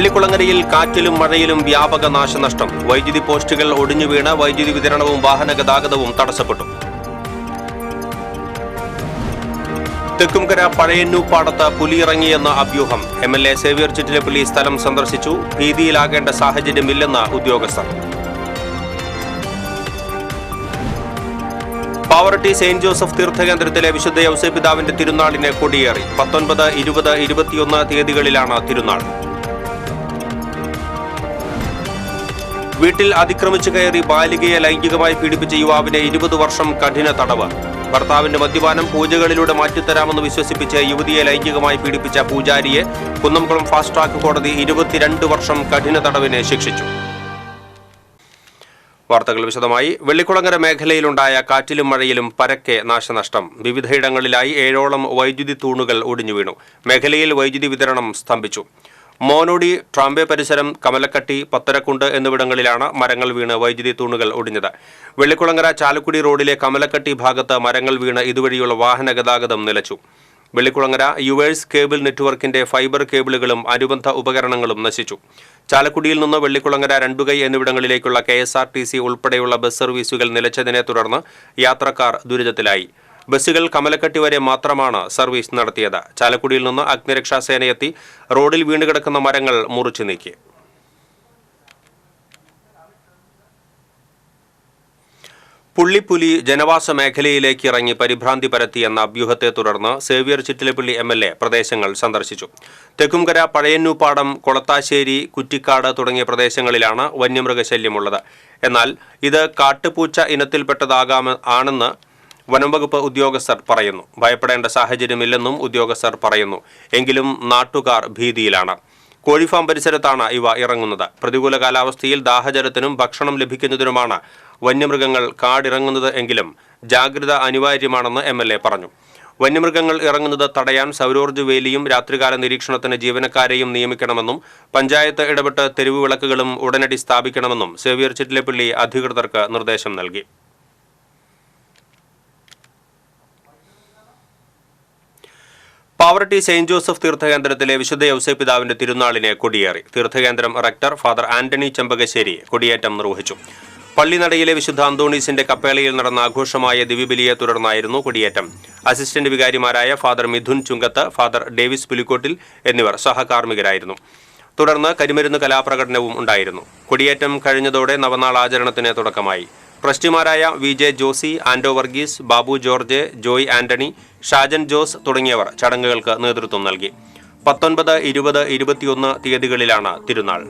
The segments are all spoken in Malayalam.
വെള്ളിക്കുളങ്ങരയിൽ കാറ്റിലും മഴയിലും വ്യാപക നാശനഷ്ടം. വൈദ്യുതി പോസ്റ്റുകൾ ഒടിഞ്ഞു വീണ് വൈദ്യുതി വിതരണവും വാഹന ഗതാഗതവും തടസ്സപ്പെട്ടു. തെക്കുംകര പഴയന്നൂപ്പാടത്ത് പുലിയിറങ്ങിയെന്ന അഭ്യൂഹം. MLA സേവ്യർ ചിറ്റിലപ്പള്ളി സ്ഥലം സന്ദർശിച്ചു. ഭീതിയിലാകേണ്ട സാഹചര്യമില്ലെന്ന് ഉദ്യോഗസ്ഥർ. പാവറട്ടി സെയിന്റ് ജോസഫ് തീർത്ഥകേന്ദ്രത്തിലെ വിശുദ്ധ യൗസേപ്പിതാവിന്റെ തിരുനാളിന് കൊടിയേറി. 19, 20, 21 തീയതികളിലാണ് തിരുനാൾ. വീട്ടിൽ അതിക്രമിച്ചു കയറി ബാലികയെ ലൈംഗികമായി പീഡിപ്പിച്ച യുവാവിനെ 20 വർഷം കഠിന തടവ്. ഭർത്താവിന്റെ മദ്യപാനം പൂജകളിലൂടെ മാറ്റിത്തരാമെന്ന് വിശ്വസിപ്പിച്ച് യുവതിയെ ലൈംഗികമായി പീഡിപ്പിച്ച പൂജാരിയെ കുന്നംകുളം ഫാസ്റ്റ് ട്രാക്ക് കോടതി 22 വർഷം കഠിന തടവിന് ശിക്ഷിച്ചു. വാർത്തകൾ വിശദമായി. വെള്ളിക്കുളങ്ങര മേഖലയിലുണ്ടായ കാറ്റിലും മഴയിലും പരക്കെ നാശനഷ്ടം. വിവിധയിടങ്ങളിലായി 7ഓളം വൈദ്യുതി തൂണുകൾ ഒടിഞ്ഞു വീണു. മേഖലയിൽ വൈദ്യുതി വിതരണം സ്തംഭിച്ചു. മോനോടി, ട്രാംബെ പരിസരം, കമലക്കട്ടി, പത്തരക്കുണ്ട് എന്നിവിടങ്ങളിലാണ് മരങ്ങൾ വീണ് വൈദ്യുതി തൂണുകൾ ഒടിഞ്ഞത്. വെള്ളിക്കുളങ്ങര ചാലക്കുടി റോഡിലെ കമലക്കട്ടി ഭാഗത്ത് മരങ്ങൾ വീണ് ഇതുവഴിയുള്ള വാഹന ഗതാഗതം നിലച്ചു. വെള്ളിക്കുളങ്ങര യുവേഴ്സ് കേബിൾ നെറ്റ്വർക്കിന്റെ ഫൈബർ കേബിളുകളും അനുബന്ധ ഉപകരണങ്ങളും നശിച്ചു. ചാലക്കുടിയിൽ നിന്ന് വെള്ളിക്കുളങ്ങര, രണ്ടുകൈ എന്നിവിടങ്ങളിലേക്കുള്ള KSRTC ഉൾപ്പെടെയുള്ള ബസ് സർവീസുകൾ നിലച്ചതിനെ തുടർന്ന് യാത്രക്കാർ ദുരിതത്തിലായി. ബസ്സുകൾ കമലക്കട്ടി വരെ മാത്രമാണ് സർവീസ് നടത്തിയത്. ചാലക്കുടിയിൽ നിന്ന് അഗ്നിരക്ഷാസേനയെത്തി റോഡിൽ വീണുകിടക്കുന്ന മരങ്ങൾ മുറിച്ചു നീക്കി. പുള്ളിപ്പുലി ജനവാസ മേഖലയിലേക്ക് ഇറങ്ങി പരിഭ്രാന്തി പരത്തിയെന്ന അഭ്യൂഹത്തെ തുടർന്ന് സേവ്യർ ചിറ്റിലപ്പള്ളി MLA പ്രദേശങ്ങൾ സന്ദർശിച്ചു. തെക്കുംകര പഴയന്നൂപ്പാടം, കൊളത്താശ്ശേരി, കുറ്റിക്കാട് തുടങ്ങിയ പ്രദേശങ്ങളിലാണ് വന്യമൃഗശല്യമുള്ളത്. എന്നാൽ ഇത് കാട്ടുപൂച്ച ഇനത്തിൽപ്പെട്ടതാകാമെന്ന് വനംവകുപ്പ് ഉദ്യോഗസ്ഥർ പറയുന്നു. ഭയപ്പെടേണ്ട സാഹചര്യമില്ലെന്നും ഉദ്യോഗസ്ഥർ പറയുന്നു. എങ്കിലും നാട്ടുകാർ ഭീതിയിലാണ്. കോഴിഫാം പരിസരത്താണ് ഇവ ഇറങ്ങുന്നത്. പ്രതികൂല കാലാവസ്ഥയിൽ ദാഹജലത്തിനും ഭക്ഷണം ലഭിക്കുന്നതിനുമാണ് വന്യമൃഗങ്ങൾ കാടിറങ്ങുന്നത് എങ്കിലും ജാഗ്രത അനിവാര്യമാണെന്ന് MLA പറഞ്ഞു. വന്യമൃഗങ്ങൾ ഇറങ്ങുന്നത് തടയാൻ സൗരോർജ്ജ വേലിയും രാത്രികാല നിരീക്ഷണത്തിന് ജീവനക്കാരെയും നിയമിക്കണമെന്നും പഞ്ചായത്ത് ഇടപെട്ട് തെരുവ് വിളക്കുകളും ഉടനടി സ്ഥാപിക്കണമെന്നും സേവ്യർ ചിറ്റിലപ്പള്ളി അധികൃതർക്ക് നിർദ്ദേശം നൽകി. പാവറട്ടി സെയിന്റ് ജോസഫ് തീർത്ഥകേന്ദ്രത്തിലെ വിശുദ്ധ യൗസേപ്പിതാവിന്റെ തിരുനാളിനെ കൊടിയേറി. തീർത്ഥകേന്ദ്രം റക്ടർ ഫാദർ ആന്റണി ചെമ്പകശ്ശേരി കൊടിയേറ്റം നിർവഹിച്ചു. പള്ളിനടയിലെ വിശുദ്ധ അന്തോണീസിന്റെ കപ്പേളയിൽ നടന്ന ആഘോഷമായ ദിവ്യബലിയെ തുടർന്നായിരുന്നു കൊടിയേറ്റം. അസിസ്റ്റന്റ് വികാരിമാരായ ഫാദർ മിഥുൻ ചുങ്കത്ത്, ഫാദർ ഡേവിസ് പുലിക്കോട്ടിൽ എന്നിവർ സഹകാർമ്മികരായിരുന്നു. തുടർന്ന് കരിമരുന്ന് കലാപ്രകടനവും ഉണ്ടായിരുന്നു. കൊടിയേറ്റം കഴിഞ്ഞതോടെ നവനാൾ ആചരണത്തിന് തുടക്കമായി. ട്രസ്റ്റിമാരായ VJ ജോസി, ആൻഡോ വർഗീസ്, ബാബു ജോർജ്, ജോയ് ആന്റണി, ഷാജൻ ജോസ് തുടങ്ങിയവർ ചടങ്ങുകൾക്ക് നേതൃത്വം നൽകി. 19, 20, 21 തീയതികളിലാണ് തിരുനാൾ.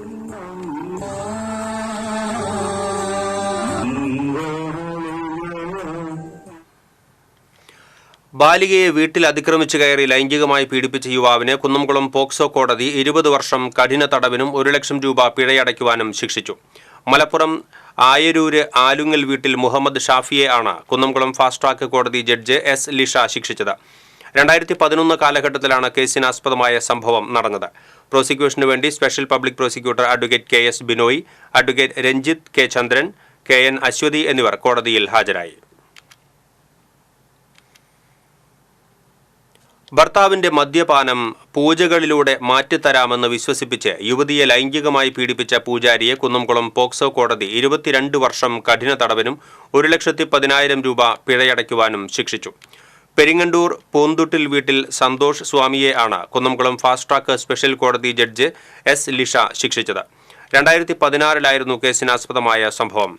ബാലികയെ വീട്ടിൽ അതിക്രമിച്ചു കയറി ലൈംഗികമായി പീഡിപ്പിച്ച യുവാവിനെ കുന്നംകുളം പോക്സോ കോടതി 20 വർഷം കഠിന തടവിനും 1 ലക്ഷം രൂപ പിഴയടയ്ക്കുവാനും ശിക്ഷിച്ചു. മലപ്പുറം ആയരൂര് ആലുങ്ങൽ വീട്ടിൽ മുഹമ്മദ് ഷാഫിയെ ആണ് കുന്നംകുളം ഫാസ്റ്റ് ട്രാക്ക് കോടതി ജഡ്ജ് S. ലിഷ ശിക്ഷിച്ചത്. 2011 കാലഘട്ടത്തിലാണ് കേസിനാസ്പദമായ സംഭവം നടന്നത്. പ്രോസിക്യൂഷനു വേണ്ടി special public prosecutor advocate KS Binoy, advocate Ranjith K. ചന്ദ്രൻ, KN അശ്വതി എന്നിവർ കോടതിയിൽ ഹാജരായി. ഭർത്താവിന്റെ മദ്യപാനം പൂജകളിലൂടെ മാറ്റിത്തരാമെന്ന് വിശ്വസിപ്പിച്ച് യുവതിയെ ലൈംഗികമായി പീഡിപ്പിച്ച പൂജാരിയെ കുന്നംകുളം പോക്സോ കോടതി 22 വർഷം കഠിന തടവിനും 1,10,000 രൂപ പിഴയടയ്ക്കുവാനും ശിക്ഷിച്ചു. പെരിങ്ങണ്ടൂർ പൂന്തുട്ടിൽ വീട്ടിൽ സന്തോഷ് സ്വാമിയെ ആണ് കുന്നംകുളം ഫാസ്റ്റ് ട്രാക്ക് സ്പെഷ്യൽ കോടതി ജഡ്ജ് S. ലിഷ ശിക്ഷിച്ചത്. 2016 കേസിനാസ്പദമായ സംഭവം.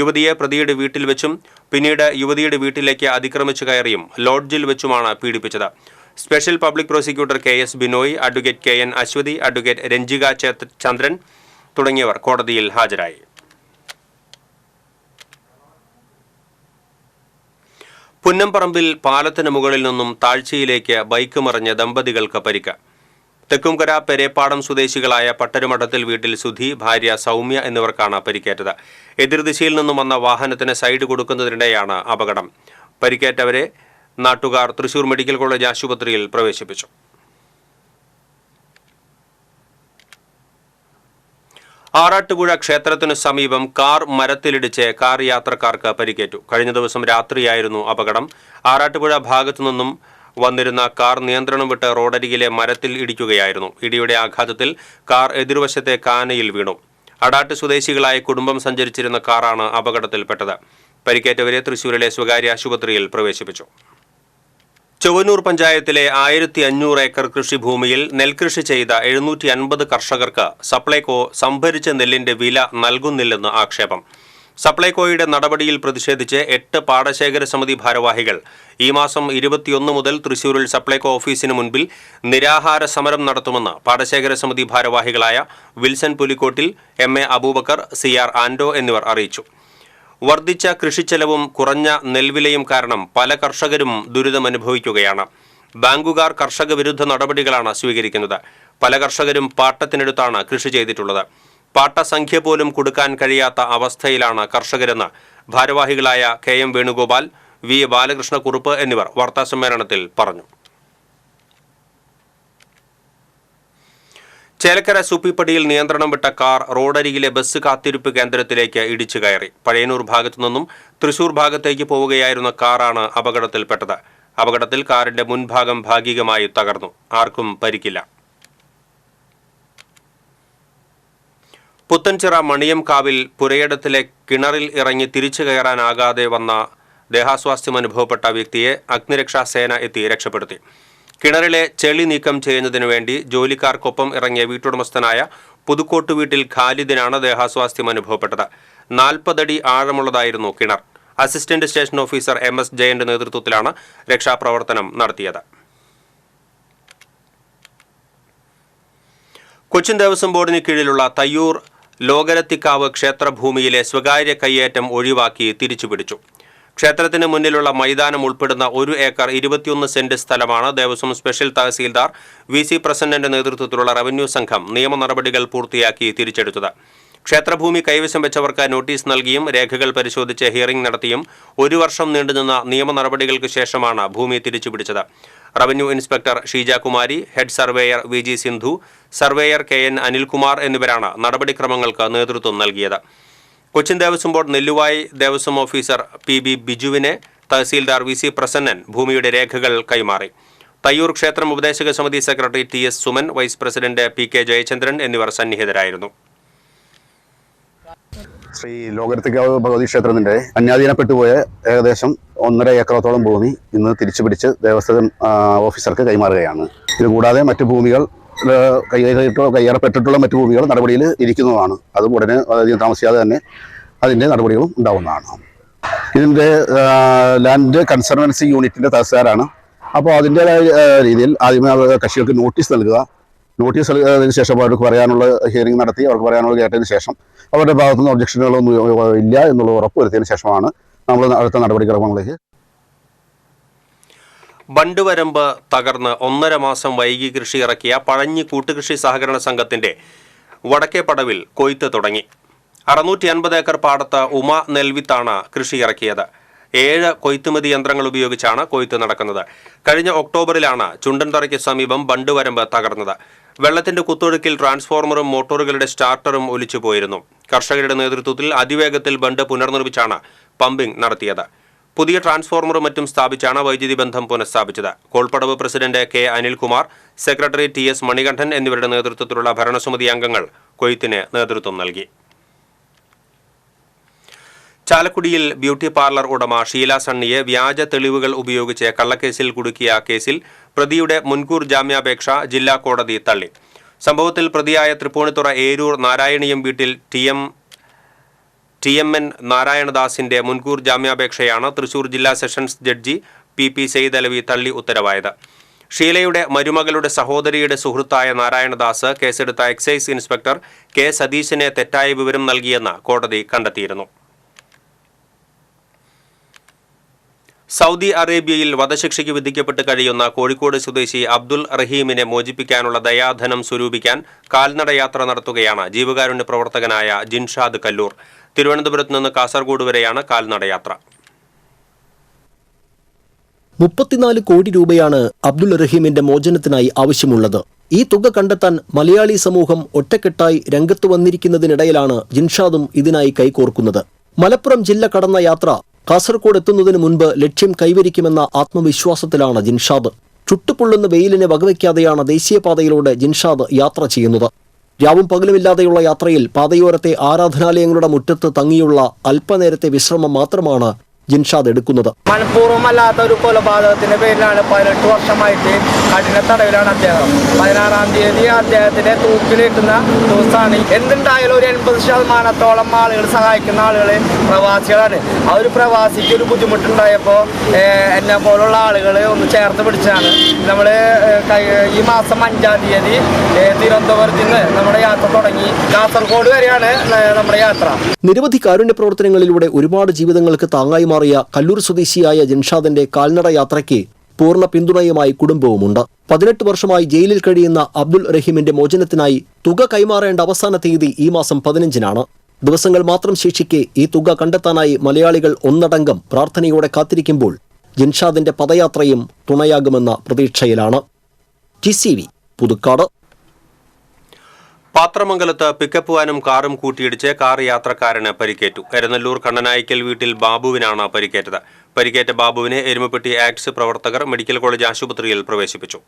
യുവതിയെ പ്രതിയുടെ വീട്ടിൽ വെച്ചും പിന്നീട് യുവതിയുടെ വീട്ടിലേക്ക് അതിക്രമിച്ചു കയറിയും ലോഡ്ജിൽ വെച്ചുമാണ് പീഡിപ്പിച്ചത്. Special public prosecutor KS Binoy, advocate KN Aswathy, advocate Ranjika Chandran തുടങ്ങിയവർ കോടതിയിൽ ഹാജരായി. പുന്നംപറമ്പിൽ പാലത്തിന് മുകളിൽ നിന്നും താഴ്ചയിലേക്ക് ബൈക്ക് മറിഞ്ഞ ദമ്പതികൾക്ക് പരിക്ക്. തെക്കുംകര പെരേപ്പാടം സ്വദേശികളായ പട്ടരുമഠത്തിൽ വീട്ടിൽ സുധി, ഭാര്യ സൗമ്യ എന്നിവർക്കാണ് പരിക്കേറ്റത്. എതിർദിശയിൽ നിന്നും വന്ന വാഹനത്തിന് സൈഡ് കൊടുക്കുന്നതിനിടെയാണ് അപകടം. പരിക്കേറ്റവരെ നാട്ടുകാർ തൃശൂർ മെഡിക്കൽ കോളേജ് ആശുപത്രിയിൽ പ്രവേശിപ്പിച്ചു. ആറാട്ടുപുഴ ക്ഷേത്രത്തിനു സമീപം കാർ മരത്തിലിടിച്ച് കാർ യാത്രക്കാർക്ക് പരിക്കേറ്റു. കഴിഞ്ഞ ദിവസം രാത്രിയായിരുന്നു അപകടം. ആറാട്ടുപുഴ ഭാഗത്തു നിന്നും വന്നിരുന്ന കാർ നിയന്ത്രണം വിട്ട് റോഡരികിലെ മരത്തിൽ ഇടിക്കുകയായിരുന്നു. ഇടിയുടെ ആഘാതത്തിൽ കാർ എതിർവശത്തെ കാനയിൽ വീണു. അടാട്ട് സ്വദേശികളായ കുടുംബം സഞ്ചരിച്ചിരുന്ന കാറാണ് അപകടത്തിൽപ്പെട്ടത്. പരിക്കേറ്റവരെ തൃശൂരിലെ സ്വകാര്യ ആശുപത്രിയിൽ പ്രവേശിപ്പിച്ചു. ചൊവ്വന്നൂർ പഞ്ചായത്തിലെ 1500 ഏക്കർ കൃഷിഭൂമിയിൽ നെൽകൃഷി ചെയ്ത 750 കർഷകർക്ക് സപ്ലൈകോ സംഭരിച്ച നെല്ലിന്റെ വില നൽകുന്നില്ലെന്ന് ആക്ഷേപം. സപ്ലൈകോയുടെ നടപടിയിൽ പ്രതിഷേധിച്ച് 8 പാടശേഖര സമിതി ഭാരവാഹികൾ ഈ മാസം 21 മുതൽ തൃശൂരിൽ സപ്ലൈകോ ഓഫീസിന് മുൻപിൽ നിരാഹാര സമരം നടത്തുമെന്ന് പാടശേഖര സമിതി ഭാരവാഹികളായ Wilson Pulikkottil, MA Aboobacker, CR Ando എന്നിവർ അറിയിച്ചു. വർദ്ധിച്ച കൃഷിച്ചെലവും കുറഞ്ഞ നെൽവിലയും കാരണം പല കർഷകരും ദുരിതമനുഭവിക്കുകയാണ്. ബാങ്കുകാർ കർഷക വിരുദ്ധ നടപടികളാണ് സ്വീകരിക്കുന്നത്. പല കർഷകരും പാട്ടത്തിനെടുത്താണ് കൃഷി ചെയ്തിട്ടുള്ളത്. പാട്ടസംഖ്യ പോലും കൊടുക്കാൻ കഴിയാത്ത അവസ്ഥയിലാണ് കർഷകരെന്ന് ഭാരവാഹികളായ KM വേണുഗോപാൽ, V ബാലകൃഷ്ണക്കുറുപ്പ് എന്നിവർ വാർത്താസമ്മേളനത്തിൽ പറഞ്ഞു. ചേലക്കര സുപ്പിപ്പടിയിൽ നിയന്ത്രണം വിട്ട കാർ റോഡരികിലെ ബസ് കാത്തിരിപ്പ് കേന്ദ്രത്തിലേക്ക് ഇടിച്ചു കയറി. പഴയന്നൂർ ഭാഗത്തു നിന്നും തൃശൂർ ഭാഗത്തേക്ക് പോവുകയായിരുന്ന കാറാണ് അപകടത്തിൽപ്പെട്ടത്. അപകടത്തിൽ കാറിന്റെ മുൻഭാഗം ഭാഗികമായി തകർന്നു. ആർക്കും പരിക്കില്ല. പുത്തൻചിറ മണിയംകാവിൽ പുരയിടത്തിലെ കിണറിൽ ഇറങ്ങി തിരിച്ചു കയറാനാകാതെ വന്ന ദേഹാസ്വാസ്ഥ്യം അനുഭവപ്പെട്ട വ്യക്തിയെ അഗ്നിരക്ഷാസേന എത്തി രക്ഷപ്പെടുത്തി. കിണറിലെ ചെളി നീക്കം ചെയ്യുന്നതിനു വേണ്ടി ജോലിക്കാർക്കൊപ്പം ഇറങ്ങിയ വീട്ടുടമസ്ഥനായ പുതുക്കോട്ട് വീട്ടിൽ ഖാലിദിനാണ് ദേഹാസ്വാസ്ഥ്യം അനുഭവപ്പെട്ടത്. 40 അടി ആഴമുള്ളതായിരുന്നു കിണർ. അസിസ്റ്റന്റ് സ്റ്റേഷൻ ഓഫീസർ MS ജയന്റെ നേതൃത്വത്തിലാണ് രക്ഷാപ്രവർത്തനം നടത്തിയത്. കൊച്ചിൻ ദേവസ്വം ബോർഡിന് കീഴിലുള്ള തയ്യൂർ ലോകരത്തിക്കാവ് ക്ഷേത്രഭൂമിയിലെ സ്വകാര്യ കയ്യേറ്റം ഒഴിവാക്കി തിരിച്ചുപിടിച്ചു. ക്ഷേത്രത്തിന് മുന്നിലുള്ള മൈതാനം ഉൾപ്പെടുന്ന 1 ഏക്കർ 21 സെന്റ് സ്ഥലമാണ് ദേവസ്വം സ്പെഷ്യൽ തഹസീൽദാർ VC പ്രസന്നന്റെ നേതൃത്വത്തിലുള്ള റവന്യൂ സംഘം നിയമ നടപടികൾ പൂർത്തിയാക്കി തിരിച്ചെടുത്തത്. ക്ഷേത്രഭൂമി കൈവശം വെച്ചവർക്ക് നോട്ടീസ് നൽകിയും രേഖകൾ പരിശോധിച്ച് ഹിയറിംഗ് നടത്തിയും 1 വർഷം നീണ്ടുനിന്ന നിയമ നടപടികൾക്ക് ശേഷമാണ് ഭൂമി തിരിച്ചുപിടിച്ചത്. Revenue inspector Sheejakumari, head surveyor VG Sindhu, surveyor KN Anilkumar എന്നിവരാണ് നടപടിക്രമങ്ങൾക്ക് നേതൃത്വം നൽകിയത്. Cochin Devaswom board Nelluvai Devaswom officer PB ബിജുവിനെ തഹസീൽദാർ VC പ്രസന്നൻ ഭൂമിയുടെ രേഖകൾ കൈമാറി. തയ്യൂർ ക്ഷേത്രം ഉപദേശക സമിതി secretary TS Suman, vice president PK Jayachandran എന്നിവർ സന്നിഹിതരായിരുന്നു. ശ്രീ ലോകരത്തിക്കാവ് ഭഗവതി ക്ഷേത്രത്തിന്റെ അന്യാധീനപ്പെട്ടുപോയ ഏകദേശം 1.5 ഏക്കറോളം ഭൂമി ഇന്ന് തിരിച്ചുപിടിച്ച് ദേവസ്വം ഓഫീസർക്ക് കൈമാറുകയാണ്. ഇതുകൂടാതെ മറ്റു ഭൂമികൾ കയ്യേറപ്പെട്ടിട്ടുള്ള മറ്റു ഭൂമികൾ നടപടിയിൽ ഇരിക്കുന്നതാണ്. അതും ഉടനെ അധികം താമസിയാതെ തന്നെ അതിൻ്റെ നടപടികളും ഉണ്ടാവുന്നതാണ്. ഇതിൻ്റെ ലാൻഡ് കൺസർവൻസി യൂണിറ്റിൻ്റെ തഹസിൽദാരാണ്. അപ്പോൾ അതിൻ്റെതായ രീതിയിൽ ആദ്യമേ കക്ഷികൾക്ക് നോട്ടീസ് നൽകുക. നോട്ടീസ് നൽകിയതിനു ശേഷം അവർക്ക് പറയാനുള്ള ഹിയറിംഗ് നടത്തി അവർക്ക് പറയാനുള്ള കേട്ടതിന് ശേഷം അവരുടെ ഭാഗത്തുനിന്ന് ഒബ്ജക്ഷനുകളൊന്നും ഇല്ല എന്നുള്ളത് ഉറപ്പുവരുത്തിയതിനു ശേഷമാണ് നമ്മൾ അടുത്ത നടപടിക്രമങ്ങളിലേക്ക്. ബണ്ടുവരമ്പ് തകർന്ന് 1.5 മാസം വൈകി കൃഷി ഇറക്കിയ പഴഞ്ഞി കൂട്ടുകൃഷി സഹകരണ സംഘത്തിന്റെ വടക്കേപ്പടവിൽ കൊയ്ത്ത് തുടങ്ങി. 650 ഏക്കർ പാടത്ത് ഉമ നെൽവിത്താണ് കൃഷി ഇറക്കിയത്. 7 കൊയ്ത്തുമതി യന്ത്രങ്ങൾ ഉപയോഗിച്ചാണ് കൊയ്ത്ത് നടക്കുന്നത്. കഴിഞ്ഞ ഒക്ടോബറിലാണ് ചുണ്ടൻതറയ്ക്ക് സമീപം ബണ്ടുവരമ്പ് തകർന്നത്. വെള്ളത്തിന്റെ കുത്തൊഴുക്കിൽ ട്രാൻസ്ഫോർമറും മോട്ടോറുകളുടെ സ്റ്റാർട്ടറും ഒലിച്ചുപോയിരുന്നു. കർഷകരുടെ നേതൃത്വത്തിൽ അതിവേഗത്തിൽ ബണ്ട് പുനർനിർമ്മിച്ചാണ് പമ്പിംഗ് നടത്തിയത്. പുതിയ ട്രാൻസ്ഫോർമറും മറ്റും സ്ഥാപിച്ചാണ് വൈദ്യുതി ബന്ധം പുനഃസ്ഥാപിച്ചത്. കോൾപ്പടവ് president K Anilkumar, secretary TS Manikandan എന്നിവരുടെ നേതൃത്വത്തിലുള്ള ഭരണസമിതി അംഗങ്ങൾ കൊയ്ത്തിന് നേതൃത്വം നൽകി. ചാലക്കുടിയിൽ ബ്യൂട്ടി പാർലർ ഉടമ ഷീല സണ്ണിയെ വ്യാജ തെളിവുകൾ ഉപയോഗിച്ച് കള്ളക്കേസിൽ കുടുക്കിയ കേസിൽ പ്രതിയുടെ മുൻകൂർ ജാമ്യാപേക്ഷ ജില്ലാ കോടതി തള്ളി. സംഭവത്തിൽ പ്രതിയായ തൃപ്പൂണിത്തുറ ഏരൂർ നാരായണീയം വീട്ടിൽ TMN നാരായണദാസിന്റെ മുൻകൂർ ജാമ്യാപേക്ഷയാണ് തൃശൂർ ജില്ലാ sessions judge PP Sayed Alavi തള്ളി ഉത്തരവായത്. ഷീലയുടെ മരുമകളുടെ സഹോദരിയുടെ സുഹൃത്തായ നാരായണദാസ് കേസെടുത്ത എക്സൈസ് ഇൻസ്പെക്ടർ K സതീശിനെ തെറ്റായ വിവരം നൽകിയെന്ന് കോടതി കണ്ടെത്തിയിരുന്നു. സൗദി അറേബ്യയിൽ വധശിക്ഷയ്ക്ക് വിധിക്കപ്പെട്ട് കഴിയുന്ന കോഴിക്കോട് സ്വദേശി അബ്ദുൾ റഹീമിനെ മോചിപ്പിക്കാനുള്ള ദയാധനം സ്വരൂപിക്കാൻ കാൽനടയാത്ര നടത്തുകയാണ് ജീവകാരുണ്യ പ്രവർത്തകനായ ജിൻഷാദ് കല്ലൂർ. തിരുവനന്തപുരത്ത് നിന്ന് കാസർഗോഡ് വരെയാണ് കാൽനടയാത്ര. 34 കോടി രൂപയാണ് അബ്ദുൾ റഹീമിന്റെ മോചനത്തിനായി ആവശ്യമുള്ളത്. ഈ തുക കണ്ടെത്താൻ മലയാളി സമൂഹം ഒറ്റക്കെട്ടായി രംഗത്തു വന്നിരിക്കുന്നതിനിടയിലാണ് ജിൻഷാദും ഇതിനായി കൈകോർക്കുന്നത്. മലപ്പുറം ജില്ല കടന്ന യാത്ര കാസർഗോഡ് എത്തുന്നതിന് മുൻപ് ലക്ഷ്യം കൈവരിക്കുമെന്ന ആത്മവിശ്വാസത്തിലാണ് ജിൻഷാദ്. ചുട്ടുപൊള്ളുന്ന വെയിലിനെ വകവയ്ക്കാതെയാണ് ദേശീയപാതയിലൂടെ ജിൻഷാദ് യാത്ര ചെയ്യുന്നത്. രാവും പകലുമില്ലാതെയുള്ള യാത്രയിൽ പാതയോരത്തെ ആരാധനാലയങ്ങളുടെ മുറ്റത്ത് തങ്ങിയുള്ള അല്പനേരത്തെ വിശ്രമം മാത്രമാണ് ജിൻഷാദ് എടുക്കുന്നത്. മനഃപൂർവ്വമല്ലാത്ത ഒരു കൊലപാതകത്തിന്റെ പേരിലാണ് 18 വർഷമായിട്ട് കഠിന തടവിലാണ് അദ്ദേഹം. 16-ാം തീയതി അദ്ദേഹത്തിനെ തൂക്കിലേറ്റുന്ന ദിവസമാണ്. എന്തുണ്ടായാലും ഒരു 80% ആളുകൾ സഹായിക്കുന്ന ആളുകൾ പ്രവാസികളാണ്. ആ ഒരു പ്രവാസിക്ക് ഒരു ബുദ്ധിമുട്ടുണ്ടായപ്പോൾ എന്നെ പോലുള്ള ആളുകൾ ഒന്ന് ചേർത്ത് പിടിച്ചാണ് നമ്മൾ ഈ മാസം 5-ാം തീയതി തിരുവനന്തപുരത്ത് നിന്ന് നമ്മുടെ യാത്ര തുടങ്ങി. കാസർഗോഡ് വരെയാണ് നമ്മുടെ യാത്ര. നിരവധി കാരുണ്യ പ്രവർത്തനങ്ങളിലൂടെ ഒരുപാട് ജീവിതങ്ങൾക്ക് താങ്ങായി മാറിയ കല്ലൂർ സ്വദേശിയായ ജിൻഷാദിന്റെ കാൽനട യാത്രയ്ക്ക് പൂർണ്ണ പിന്തുണയുമായി കുടുംബവുമുണ്ട്. 18 വർഷമായി ജയിലിൽ കഴിയുന്ന അബ്ദുൾ റഹീമിന്റെ മോചനത്തിനായി തുക കൈമാറേണ്ട അവസാന തീയതി ഈ മാസം 15-നാണ്. ദിവസങ്ങൾ മാത്രം ശേഷിക്കെ ഈ തുക കണ്ടെത്താനായി മലയാളികൾ ഒന്നടങ്കം പ്രാർത്ഥനയോടെ കാത്തിരിക്കുമ്പോൾ ജിൻഷാദിന്റെ പദയാത്രയും തുണയാകുമെന്ന പ്രതീക്ഷയിലാണ്. TCV പുതുക്കാട്. പാത്രമംഗലത്ത് പിക്കപ്പ് വാനും കാറും കൂട്ടിയിടിച്ച് കാർ യാത്രക്കാരന് പരിക്കേറ്റു. എരനല്ലൂർ കണ്ണനായിക്കൽ വീട്ടിൽ ബാബുവിനാണ് പരിക്കേറ്റത്. പരിക്കേറ്റ ബാബുവിനെ എരുമപ്പെട്ടി ആക്ട്സ് പ്രവർത്തകർ മെഡിക്കൽ കോളേജ് ആശുപത്രിയിൽ പ്രവേശിപ്പിച്ചു.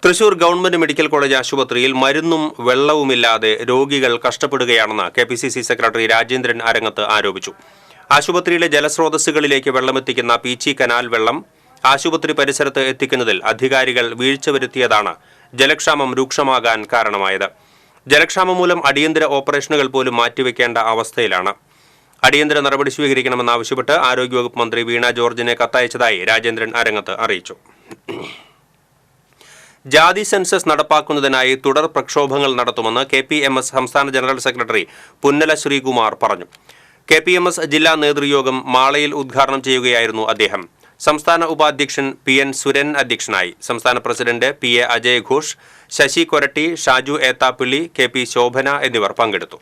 തൃശൂർ ഗവൺമെന്റ് മെഡിക്കൽ കോളേജ് ആശുപത്രിയിൽ മരുന്നും വെള്ളവുമില്ലാതെ രോഗികൾ കഷ്ടപ്പെടുകയാണെന്ന് KPCC സെക്രട്ടറി രാജേന്ദ്രൻ അരങ്ങത്ത് ആരോപിച്ചു. ആശുപത്രിയിലെ ജലസ്രോതസ്സുകളിലേക്ക് വെള്ളമെത്തിക്കുന്ന പീച്ചി കനാൽ വെള്ളം ആശുപത്രി പരിസരത്ത് എത്തിക്കുന്നതിൽ അധികാരികൾ വീഴ്ച വരുത്തിയതാണ് ജലക്ഷാമം രൂക്ഷമാകാൻ കാരണമായത്. ജലക്ഷാമം മൂലം അടിയന്തര ഓപ്പറേഷനുകൾ പോലും മാറ്റിവെക്കേണ്ട അവസ്ഥയിലാണ്. അടിയന്തര നടപടി സ്വീകരിക്കണമെന്നാവശ്യപ്പെട്ട് ആരോഗ്യവകുപ്പ് മന്ത്രി വീണ ജോർജിനെ കത്തയച്ചതായി രാജേന്ദ്രൻ അരങ്ങത്ത് അറിയിച്ചു. ജാതി സെൻസസ് നടപ്പാക്കുന്നതിനായി തുടർ പ്രക്ഷോഭങ്ങൾ നടത്തുമെന്ന് KPMS സംസ്ഥാന ജനറൽ സെക്രട്ടറി പുന്നല ശ്രീകുമാർ പറഞ്ഞു. KPMS ജില്ലാ നേതൃയോഗം മാളയിൽ ഉദ്ഘാടനം ചെയ്യുകയായിരുന്നു അദ്ദേഹം. സംസ്ഥാന ഉപാധ്യക്ഷൻ PN സുരൻ അധ്യക്ഷനായി. സംസ്ഥാന president PA Ajay Ghosh, Sasi Koratty, Shaju Ethappilly, KP Shobhana എന്നിവർ പങ്കെടുത്തു.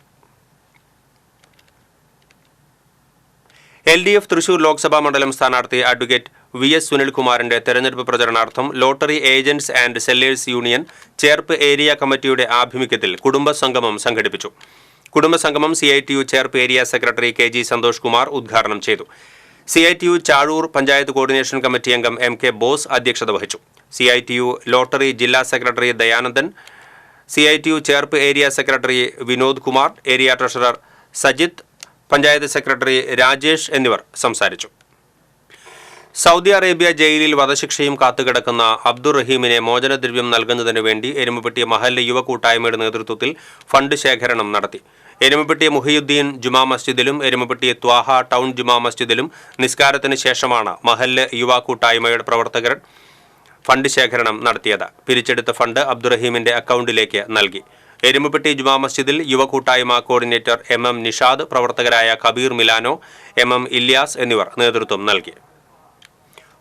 LDF തൃശൂർ ലോക്സഭാ മണ്ഡലം സ്ഥാനാർത്ഥി അഡ്വക്കേറ്റ് VS സുനിൽകുമാറിന്റെ തെരഞ്ഞെടുപ്പ് പ്രചരണാർത്ഥം lottery agents and sellers union Cherpu area കമ്മിറ്റിയുടെ ആഭിമുഖ്യത്തിൽ കുടുംബസംഗമം സംഘടിപ്പിച്ചു. കുടുംബസംഗമം CITU Cherpu area secretary KG Santhosh Kumar ഉദ്ഘാടനം ചെയ്തു. CITU Chazhur panchayat coordination committee അംഗം MK ബോസ് അധ്യക്ഷത വഹിച്ചു. CITU ലോട്ടറി ജില്ലാ സെക്രട്ടറി Dayanandan, CITU Cherpu area secretary Vinod Kumar, area treasurer Sajith, panchayat secretary Rajesh എന്നിവർ സംസാരിച്ചു. സൗദി അറേബ്യ ജയിലിൽ വധശിക്ഷയും കാത്തുകിടക്കുന്ന അബ്ദുൾ റഹീമിനെ മോചനദ്രവ്യം നൽകുന്നതിനു വേണ്ടി എരുമപ്പെട്ടി മഹല്ല് യുവ കൂട്ടായ്മയുടെ നേതൃത്വത്തിൽ ഫണ്ട് ശേഖരണം നടത്തി. എരുമപ്പെട്ടി മുഹിയുദ്ദീൻ ജുമാ മസ്ജിദിലും എരുമപ്പെട്ടി ത്വാഹ ടൗൺ ജുമാ മസ്ജിദിലും നിസ്കാരത്തിന് ശേഷമാണ് മഹല്ല് യുവ കൂട്ടായ്മയുടെ പ്രവർത്തകർ ഫണ്ട് ശേഖരണം നടത്തിയത്. പിരിച്ചെടുത്ത ഫണ്ട് അബ്ദുൾ റഹീമിന്റെ അക്കൗണ്ടിലേക്ക് നൽകി. എരുമപ്പെട്ടി ജുമാ മസ്ജിദിൽ യുവ കൂട്ടായ്മ കോർഡിനേറ്റർ MM നിഷാദ്, പ്രവർത്തകരായ കബീർ മിലാനോ, MM ഇല്യാസ് എന്നിവർ നേതൃത്വം നൽകി.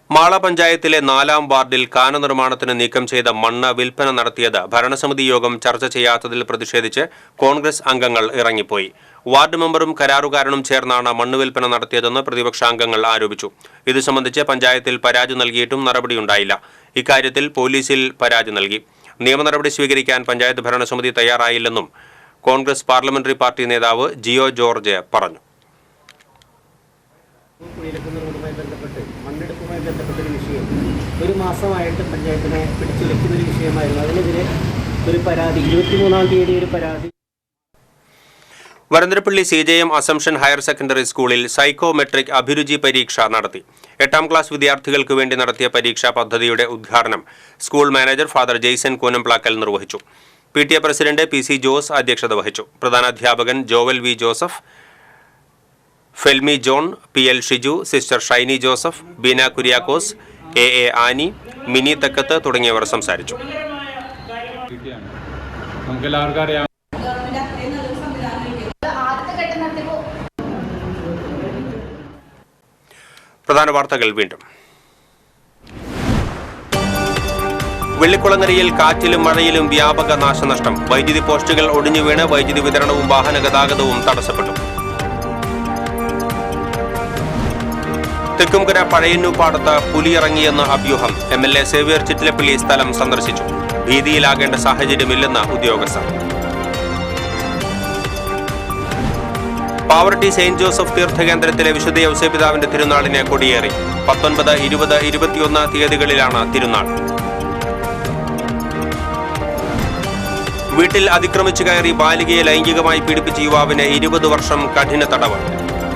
മാള പഞ്ചായത്തിലെ 4-ാം വാർഡിൽ കാന നിർമ്മാണത്തിന് നീക്കം ചെയ്ത മണ്ണ് വിൽപ്പന നടത്തിയത് ഭരണസമിതി യോഗം ചർച്ച ചെയ്യാത്തതിൽ പ്രതിഷേധിച്ച് കോൺഗ്രസ് അംഗങ്ങൾ ഇറങ്ങിപ്പോയി. വാർഡ് മെമ്പറും കരാറുകാരനും ചേർന്നാണ് മണ്ണ് വിൽപ്പന നടത്തിയതെന്ന് പ്രതിപക്ഷാംഗങ്ങൾ ആരോപിച്ചു. ഇതു സംബന്ധിച്ച് പഞ്ചായത്തിൽ പരാതി നൽകിയിട്ടും നടപടിയുണ്ടായില്ല. ഇക്കാര്യത്തിൽ പോലീസിൽ പരാതി നൽകി. നിയമ നടപടി സ്വീകരിക്കാൻ പഞ്ചായത്ത് ഭരണസമിതി തയ്യാറായില്ലെന്നും കോൺഗ്രസ് പാർലമെന്ററി പാർട്ടി നേതാവ് ജിയോ ജോർജ് പറഞ്ഞു. ഒരു മാസമായിട്ട് പഞ്ചായത്തിനെ പിടിച്ചുലയ്ക്കുന്ന ഒരു വിഷയമായിരുന്നു. അതിനെതിരെ ഒരു പരാതി 23-ാം തീയതി ഒരു പരാതി. Varantharappilly CJM assumption higher secondary സ്കൂളിൽ സൈക്കോമെട്രിക് അഭിരുചി പരീക്ഷ നടത്തി. 8-ാം ക്ലാസ് വിദ്യാർത്ഥികൾക്ക് വേണ്ടി നടത്തിയ പരീക്ഷാ പദ്ധതിയുടെ ഉദ്ഘാടനം school manager father Jaison Koonamplackal നിർവഹിച്ചു. PTA പ്രസിഡന്റ് PC ജോസ് അധ്യക്ഷത വഹിച്ചു. പ്രധാനാധ്യാപകൻ Joval V Joseph, Felmi John, PL Shiju, sister Shiny Joseph, Beena Kuriakose, AA Annie, Mini Thakkath തുടങ്ങിയവർ സംസാരിച്ചു. പ്രധാന വാർത്തകൾ വീണ്ടും. വെള്ളിക്കുളങ്ങരയിൽ കാറ്റിലും മഴയിലും വ്യാപക നാശനഷ്ടം. വൈദ്യുതി പോസ്റ്റുകൾ ഒടിഞ്ഞു വീണ് വൈദ്യുതി വിതരണവും വാഹന ഗതാഗതവും തടസ്സപ്പെട്ടു. തെക്കുംകര പഴയന്നൂപ്പാടത്ത് പുലിയിറങ്ങിയെന്ന അഭ്യൂഹം. MLA സേവ്യർ ചിറ്റിലപ്പള്ളി സ്ഥലം സന്ദർശിച്ചു. ഭീതിയിലാകേണ്ട സാഹചര്യമില്ലെന്ന് ഉദ്യോഗസ്ഥർ. പാവർട്ടി സെയിന്റ് ജോസഫ് തീർത്ഥകേന്ദ്രത്തിലെ വിശുദ്ധ യൗസേപിതാവിന്റെ തിരുനാളിനെ കൊടിയേറി. 19, 20, 21 തീയതികളിലാണ് തിരുനാൾ. വീട്ടിൽ അതിക്രമിച്ചു കയറി ബാലികയെ ലൈംഗികമായി പീഡിപ്പിച്ച യുവാവിന് 20 വർഷം കഠിന തടവ്.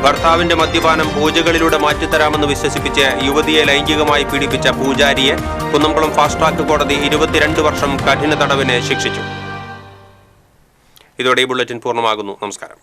ഭർത്താവിന്റെ മദ്യപാനം പൂജകളിലൂടെ മാറ്റിത്തരാമെന്ന് വിശ്വസിപ്പിച്ച് യുവതിയെ ലൈംഗികമായി പീഡിപ്പിച്ച പൂജാരിയെ കുന്നംകുളം ഫാസ്റ്റ് ട്രാക്ക് കോടതി 22 വർഷം കഠിന തടവിന് ശിക്ഷിച്ചു. ഇതോടെ ഈ ബുള്ളറ്റിൻ പൂർണ്ണമാകുന്നു. നമസ്കാരം.